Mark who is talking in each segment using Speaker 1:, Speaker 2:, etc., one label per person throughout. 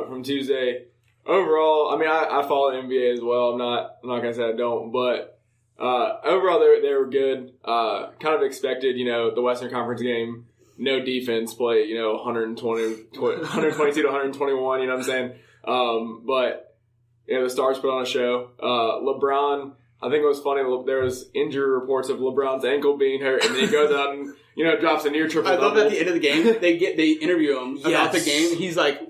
Speaker 1: from Tuesday. Overall, I mean, I follow the NBA as well. I'm not gonna say I don't, but overall they were good. Kind of expected, the Western Conference game, no defense play, 122 to 121. You know what I'm saying? But the Stars put on a show. LeBron, I think it was funny. There was injury reports of LeBron's ankle being hurt, and then he goes out and drops a near triple.
Speaker 2: I love that at the end of the game they interview him about the game. He's like,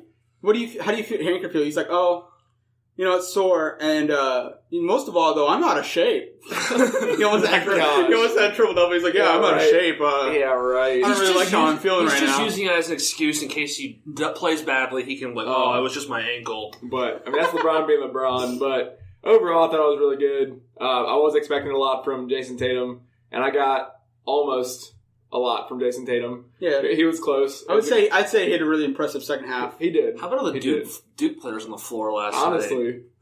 Speaker 2: how do you feel? He's like, it's sore, and most of all, though, I'm out of shape. he almost had triple double. He's like, I'm out of shape.
Speaker 1: Yeah, right.
Speaker 2: I don't really like how I'm feeling right now.
Speaker 3: He's just using it as an excuse in case he plays badly. He can it was just my ankle.
Speaker 1: But I mean, that's LeBron being LeBron. But overall, I thought it was really good. I was expecting a lot from Jason Tatum, and I got almost a lot from Jason Tatum. Yeah, he was close.
Speaker 2: I'd say he had a really impressive second half.
Speaker 1: He did.
Speaker 3: How about all the Duke players on the floor last night?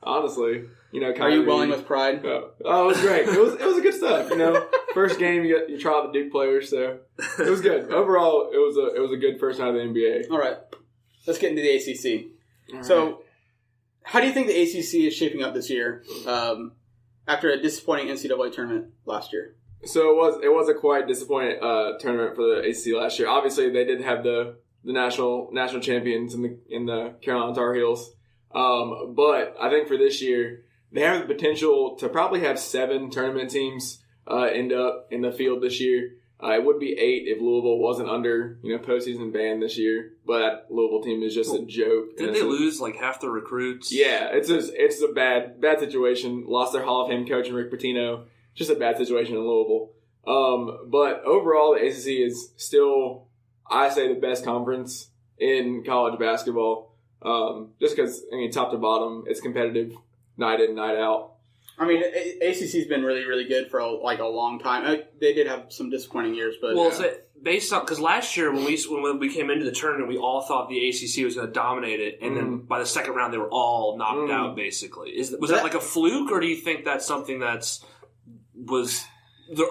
Speaker 1: Honestly, Kyrie,
Speaker 2: are you welling with pride?
Speaker 1: Oh, it was great. It was a good stuff. First game you try out the Duke players, so it was good. Overall, it was a good first night of the NBA.
Speaker 2: All right, let's get into the ACC. So, how do you think the ACC is shaping up this year? After a disappointing NCAA tournament last year.
Speaker 1: So it was a quite disappointing tournament for the ACC last year. Obviously, they did have the national champions in the Carolina Tar Heels, but I think for this year they have the potential to probably have 7 tournament teams end up in the field this year. It would be 8 if Louisville wasn't under postseason ban this year. But that Louisville team is just a joke.
Speaker 3: Didn't they lose like half the recruits?
Speaker 1: Yeah, it's a bad situation. Lost their Hall of Fame coach, Rick Pitino. Just a bad situation in Louisville. But overall, the ACC is still, I say, the best conference in college basketball. Just because, top to bottom, it's competitive night in, night out.
Speaker 2: I mean, ACC's been really, really good for a long time. They did have some disappointing years, but
Speaker 3: based on because last year when we came into the tournament, we all thought the ACC was going to dominate it, and then by the second round they were all knocked out. Basically, was that like a fluke, or do you think that's something the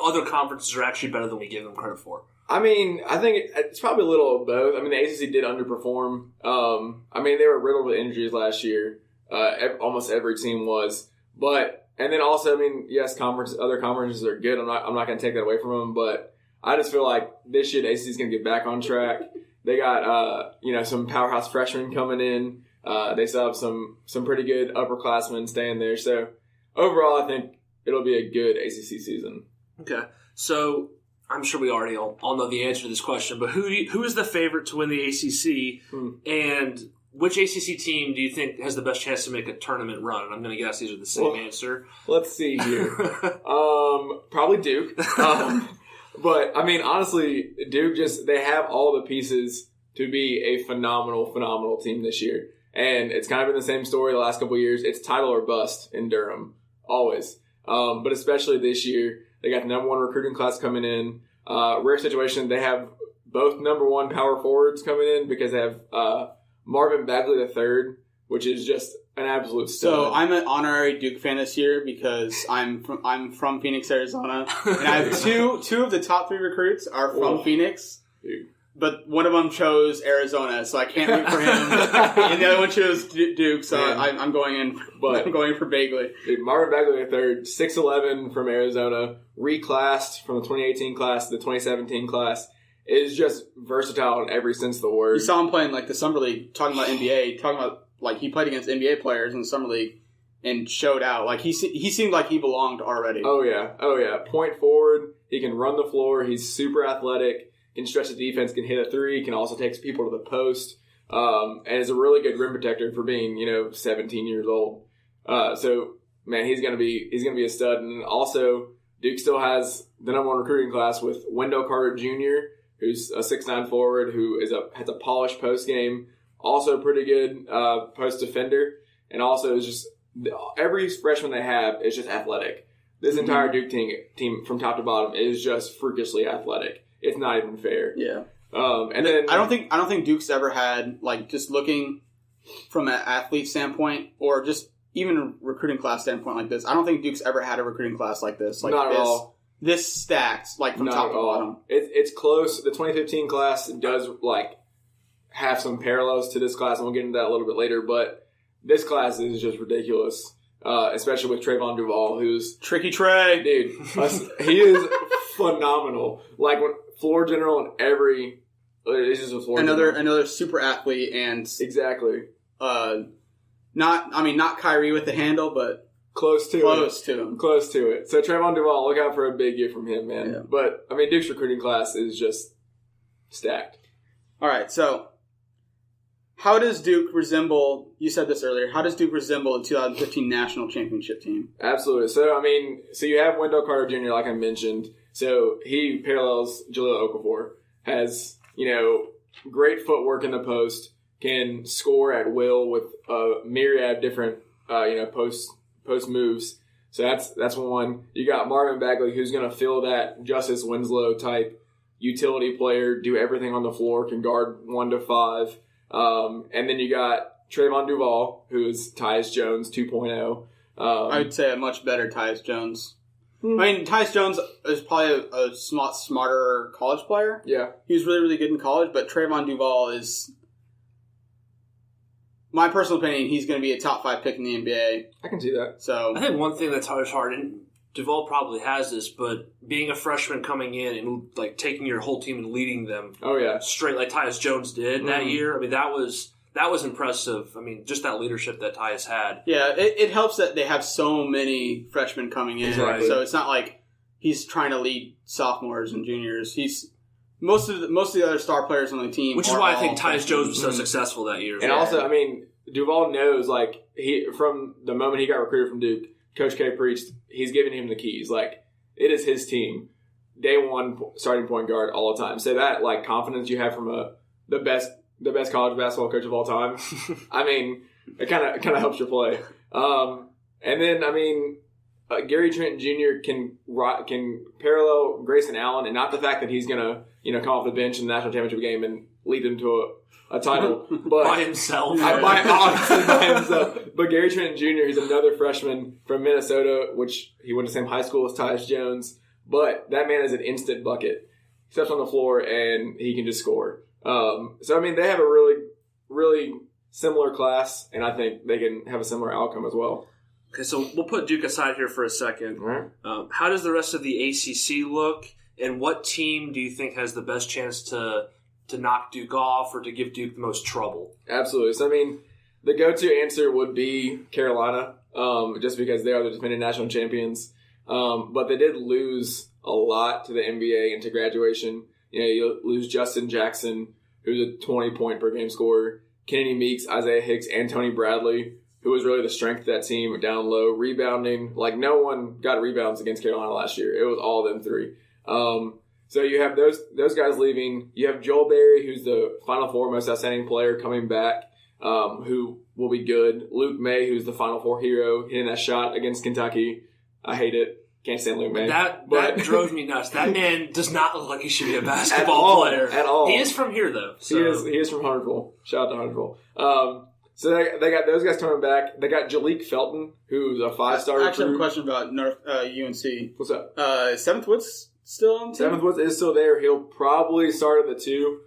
Speaker 3: other conferences are actually better than we give them credit for?
Speaker 1: I mean, I think it's probably a little of both. I mean, the ACC did underperform. I mean, they were riddled with injuries last year. Almost every team was, and then also, I mean, yes, other conferences are good. I'm not going to take that away from them, but I just feel like this year the ACC is going to get back on track. They got some powerhouse freshmen coming in. They still have some pretty good upperclassmen staying there. So overall, I think it'll be a good ACC season.
Speaker 3: Okay, so I'm sure we already all know the answer to this question, but who is the favorite to win the ACC, and which ACC team do you think has the best chance to make a tournament run? And I'm going to guess these are the same answer.
Speaker 1: Let's see here. Probably Duke. But, I mean, honestly, Duke they have all the pieces to be a phenomenal team this year. And it's kind of been the same story the last couple of years. It's title or bust in Durham, always. But especially this year, they got the number 1 recruiting class coming in. Rare situation, they have both number 1 power forwards coming in because they have Marvin Bagley III, which is just an absolute stud.
Speaker 2: So I'm an honorary Duke fan this year because I'm from Phoenix, Arizona, and I have two of the top 3 recruits are from Phoenix. Dude. But one of them chose Arizona, so I can't root for him. And the other one chose Duke, so I'm going in. But I'm going for Bagley.
Speaker 1: Dude, Marvin Bagley III, 6'11" from Arizona, reclassed from the 2018 class to the 2017 class, is just versatile in every sense of the word.
Speaker 2: You saw him playing the Summer League, talking about NBA, he played against NBA players in the Summer League and showed out. He seemed like he belonged already.
Speaker 1: Oh yeah. Point forward, he can run the floor. He's super athletic. Can stretch the defense, can hit a 3, can also take people to the post, and is a really good rim protector for being 17 years old. So man, he's gonna be a stud. And also, Duke still has the number 1 recruiting class with Wendell Carter Jr., who's a 6'9" forward who has a polished post game, also pretty good post defender, and also is just every freshman they have is just athletic. This entire Duke team from top to bottom is just freakishly athletic. It's not even fair.
Speaker 2: Yeah.
Speaker 1: And then
Speaker 2: I don't think Duke's ever had, just looking from an athlete standpoint or just even a recruiting class standpoint like this, I don't think Duke's ever had a recruiting class like this.
Speaker 1: Not at all.
Speaker 2: This stacked, from top to bottom.
Speaker 1: It's close. The 2015 class does have some parallels to this class, and we'll get into that a little bit later. But this class is just ridiculous, especially with Trayvon Duval, who's
Speaker 2: Tricky Trey,
Speaker 1: dude. He is phenomenal. Like when floor general and every. It's just a floor
Speaker 2: another super athlete, and
Speaker 1: exactly.
Speaker 2: Not Kyrie with the handle, but
Speaker 1: close to
Speaker 2: him.
Speaker 1: Close to it. So Trayvon Duval, look out for a big year from him, man.
Speaker 2: Yeah.
Speaker 1: But I mean, Duke's recruiting class is just stacked.
Speaker 2: All right, so how does Duke resemble? You said this earlier. How does Duke resemble the 2015 national championship team?
Speaker 1: Absolutely. So you have Wendell Carter Jr., like I mentioned. So he parallels Jahlil Okafor. Has great footwork in the post. Can score at will with a myriad of different, post moves. So that's one. You got Marvin Bagley, who's going to fill that Justice Winslow type utility player, do everything on the floor, can guard 1 to 5. And then you got Trayvon Duval, who is Tyus Jones 2.0.
Speaker 2: I would say a much better Tyus Jones. I mean, Tyus Jones is probably a smarter college player.
Speaker 1: Yeah.
Speaker 2: He was really, really good in college, but Trayvon Duval is, my personal opinion, he's going to be a top 5 pick in the NBA.
Speaker 1: I can see that.
Speaker 2: So
Speaker 3: I think one thing that's hard, and Duval probably has this, but being a freshman coming in and like taking your whole team and leading them straight like Tyus Jones did that year, I mean, that was impressive. I mean, just that leadership that Tyus had.
Speaker 2: Yeah, it helps that they have so many freshmen coming in.
Speaker 1: Exactly.
Speaker 2: So it's not like he's trying to lead sophomores and juniors. He's most of the other star players on the team.
Speaker 3: Which is why I think Tyus Jones was so successful that year.
Speaker 1: And also, I mean, Duval knows, like, from the moment he got recruited from Duke, Coach K preached, he's giving him the keys. Like, it is his team. Day one starting point guard all the time. So that, like, confidence you have from the best college basketball coach of all time, I mean, it kind of helps your play. And then, I mean, Gary Trent Jr. can parallel Grayson Allen, and not the fact that he's gonna come off the bench in the national championship game and lead them to a title, but
Speaker 3: by himself.
Speaker 1: Honestly, by himself. But Gary Trent Jr. He's another freshman from Minnesota, which he went to the same high school as Tyus Jones. But that man is an instant bucket. He steps on the floor and he can just score. So I mean, they have a really, really similar class, and I think they can have a similar outcome as well.
Speaker 3: Okay, so we'll put Duke aside here for a second.
Speaker 1: Right.
Speaker 3: How does the rest of the ACC look, and what team do you think has the best chance to knock Duke off or to give Duke the most trouble?
Speaker 1: Absolutely. So, I mean, the go-to answer would be Carolina, just because they are the defending national champions. But they did lose a lot to the NBA and to graduation. You lose Justin Jackson, who's a 20-point-per-game scorer, Kennedy Meeks, Isaiah Hicks, and Tony Bradley, who was really the strength of that team down low, rebounding. Like, no one got rebounds against Carolina last year. It was all them three. So you have those guys leaving. You have Joel Berry, who's the Final Four most outstanding player, coming back, who will be good. Luke May, who's the Final Four hero, hitting that shot against Kentucky. I hate it. Can't stand Luke May.
Speaker 3: That drove me nuts. That man does not look like he should be a basketball player.
Speaker 1: At all.
Speaker 3: He is from here, though. So.
Speaker 1: He is from Hunterville. Shout out to Hunterville. So they got those guys coming back. They got Jalik Felton, who's a 5-star recruit.
Speaker 2: I actually have a question about UNC.
Speaker 1: What's up?
Speaker 2: 7th Woods still on the team?
Speaker 1: 7th Woods is still there. He'll probably start at the 2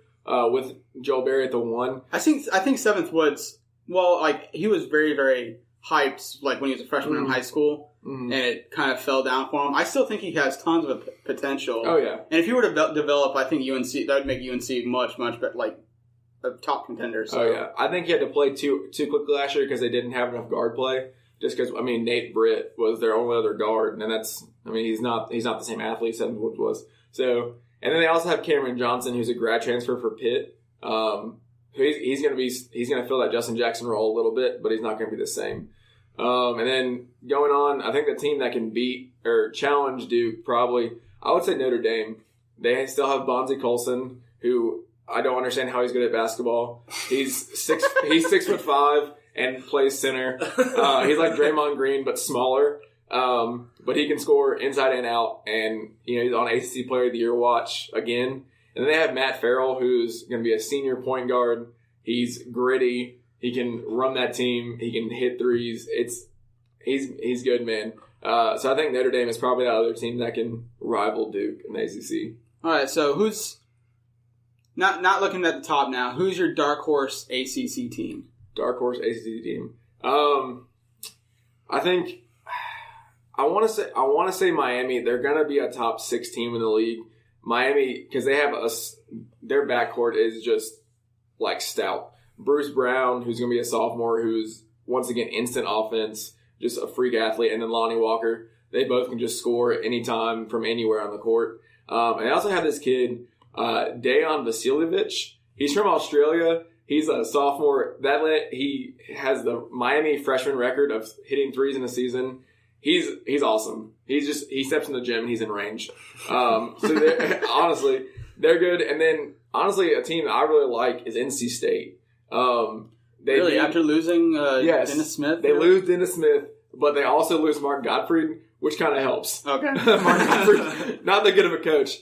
Speaker 1: with Joel Berry at the 1.
Speaker 2: I think 7th Woods, well, like, he was very, very hyped, like, when he was a freshman in high school, and it kind of fell down for him. I still think he has tons of potential.
Speaker 1: Oh, yeah.
Speaker 2: And if he were to develop, I think that would make UNC much, much better, like, a top contender. So.
Speaker 1: Oh, yeah. I think he had to play too quickly last year because they didn't have enough guard play. Just because, I mean, Nate Britt was their only other guard, and he's not the same athlete 7th Woods was. So, and then they also have Cameron Johnson, who's a grad transfer for Pitt. He's going to fill that Justin Jackson role a little bit, but he's not going to be the same. And then going on, I think the team that can beat or challenge Duke probably, I would say Notre Dame. They still have Bonzi Colson, who I don't understand how he's good at basketball. He's 6'5" and plays center. He's like Draymond Green, but smaller. But he can score inside and out, and he's on ACC Player of the Year watch again. And then they have Matt Farrell, who's going to be a senior point guard. He's gritty. He can run that team. He can hit threes. He's good, man. So I think Notre Dame is probably the other team that can rival Duke in the ACC.
Speaker 2: All right, so Not looking at the top now. Who's your dark horse ACC team?
Speaker 1: Dark horse ACC team. I think I want to say Miami. They're going to be a top 6 team in the league. Miami, because they have their backcourt is just like stout. Bruce Brown, who's going to be a sophomore, who's once again instant offense, just a freak athlete, and then Lonnie Walker. They both can just score anytime from anywhere on the court. And I also have this kid, Dejan Vasiljevic. He's from Australia. He's a sophomore. He has the Miami freshman record of hitting threes in a season. He's awesome. He steps in the gym and he's in range. So honestly, they're good. And then honestly, a team that I really like is NC State.
Speaker 2: After losing Dennis Smith?
Speaker 1: They lose Dennis Smith, but they also lose Mark Gottfried, which kind of helps.
Speaker 2: Okay.
Speaker 1: Mark Gottfried, not that good of a coach.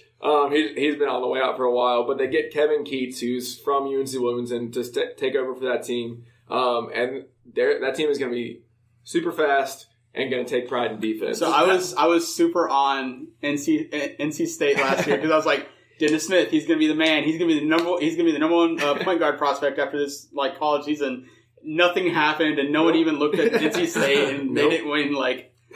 Speaker 1: He's been on the way out for a while, but they get Kevin Keats, who's from UNC Wilmington, to take over for that team. And that team is going to be super fast and going to take pride in defense.
Speaker 2: So I was super on NC State last year because I was like, Dennis Smith, he's going to be the man. He's going to be the number one point guard prospect after this college season. Nothing happened, and no one even looked at NC State, and they didn't win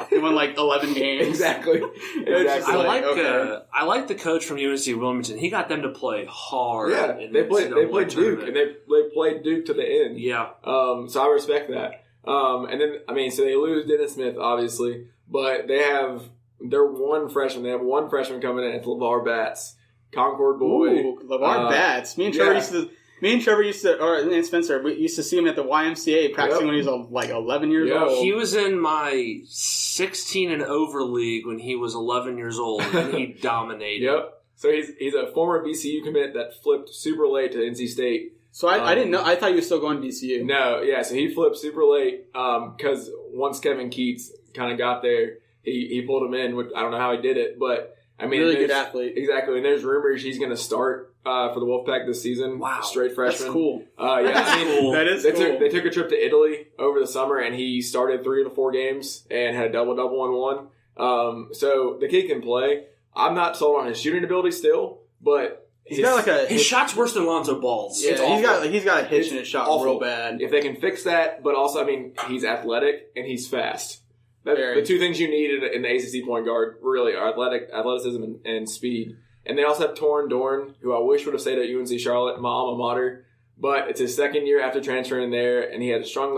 Speaker 2: They won 11 games.
Speaker 1: Exactly.
Speaker 3: I like the coach from UNC Wilmington. He got them to play hard.
Speaker 1: Yeah, they played Duke, and they played Duke to the end.
Speaker 3: Yeah.
Speaker 1: So I respect that. And then so they lose Dennis Smith, obviously, but they're one freshman. They have one freshman coming in. It's LeVar Batts, Concord boy.
Speaker 2: Ooh, LeVar Batts. Me and Trevor and Spencer, we used to see him at the YMCA practicing when he was 11 years old.
Speaker 3: He was in my 16 and over league when he was 11 years old, and he dominated.
Speaker 1: Yep. So he's a former BCU commit that flipped super late to NC State.
Speaker 2: So I didn't know. I thought he was still going to DCU.
Speaker 1: No, yeah. So he flipped super late because once Kevin Keats kind of got there, he pulled him in. I don't know how he did it, but
Speaker 2: really good athlete.
Speaker 1: Exactly. And there's rumors he's going to start for the Wolfpack this season.
Speaker 3: Wow,
Speaker 1: straight freshman.
Speaker 2: That's cool.
Speaker 1: Cool.
Speaker 2: That is cool.
Speaker 1: They took a trip to Italy over the summer, and he started 3 of the 4 games and had a double-double in one. So the kid can play. I'm not sold on his shooting ability still, but
Speaker 3: his shot's worse than Lonzo Ball's.
Speaker 2: Yeah, he's got a hitch in his shot real bad.
Speaker 1: If they can fix that, but also, he's athletic and he's fast. The two things you need in the ACC point guard really are athleticism and speed. And they also have Torin Dorn, who I wish would have stayed at UNC Charlotte, my alma mater. But it's his second year after transferring there, and he had a strong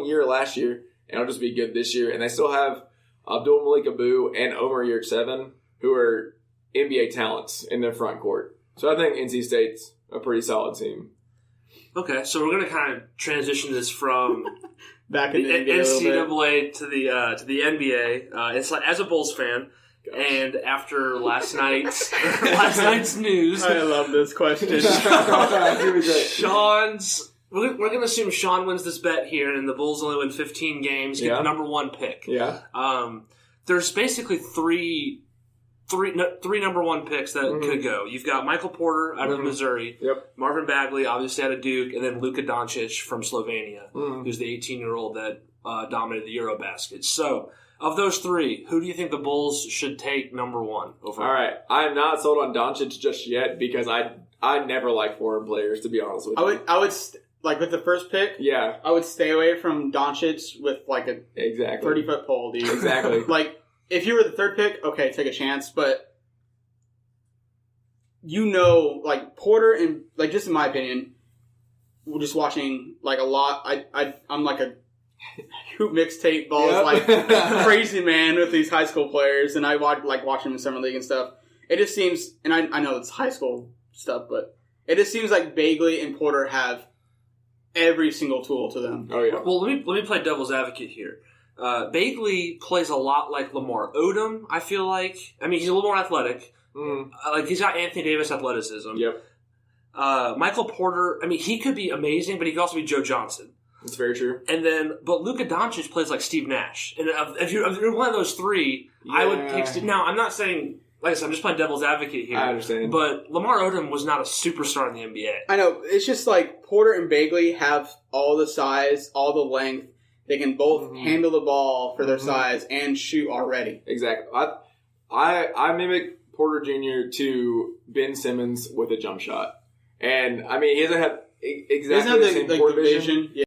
Speaker 1: year last year, and it'll just be good this year. And they still have Abdul Malik Abu and Omer Yurtseven, who are NBA talents in their front court. So I think NC State's a pretty solid team.
Speaker 3: Okay, so we're going to kind of transition this from
Speaker 2: back in the
Speaker 3: NCAA to the NBA. It's like, as a Bulls fan, and after last night's news,
Speaker 2: I love this question.
Speaker 3: We're going to assume Sean wins this bet here, and the Bulls only win 15 games, get the number 1 pick.
Speaker 1: Yeah.
Speaker 3: There's basically three number 1 picks that could go. You've got Michael Porter out of Missouri, Marvin Bagley, obviously out of Duke, and then Luka Doncic from Slovenia, who's the 18-year-old that dominated the Eurobasket. So, of those 3, who do you think the Bulls should take number 1 overall?
Speaker 1: All right. I am not sold on Doncic just yet because I never like foreign players, to be honest with you.
Speaker 2: I would with the first pick, I would stay away from Doncic with a 30-foot pole, dude.
Speaker 1: Exactly.
Speaker 2: If you were the 3rd pick, okay, take a chance, but Porter and, just in my opinion, just watching, a lot, I'm like a hoop mixtape balls, crazy man with these high school players, and I watch them in summer league and stuff. It just seems, and I know it's high school stuff, but it just seems like Bagley and Porter have every single tool to them.
Speaker 1: Oh, yeah.
Speaker 3: Well, let me play devil's advocate here. Bagley plays a lot like Lamar Odom, I feel like. He's a little more athletic. He's got Anthony Davis athleticism.
Speaker 1: Yep.
Speaker 3: Michael Porter, he could be amazing, but he could also be Joe Johnson.
Speaker 1: That's very true.
Speaker 3: But Luka Doncic plays like Steve Nash. And if you're one of those 3, I would take Steve. Now, I'm not saying, like I said, I'm just playing devil's advocate here.
Speaker 1: I understand.
Speaker 3: But Lamar Odom was not a superstar in the NBA.
Speaker 2: I know. It's just Porter and Bagley have all the size, all the length. They can both handle the ball for their size and shoot already.
Speaker 1: Exactly. I mimic Porter Jr. to Ben Simmons with a jump shot. And, I mean, he doesn't have exactly the same court vision.
Speaker 2: Yeah.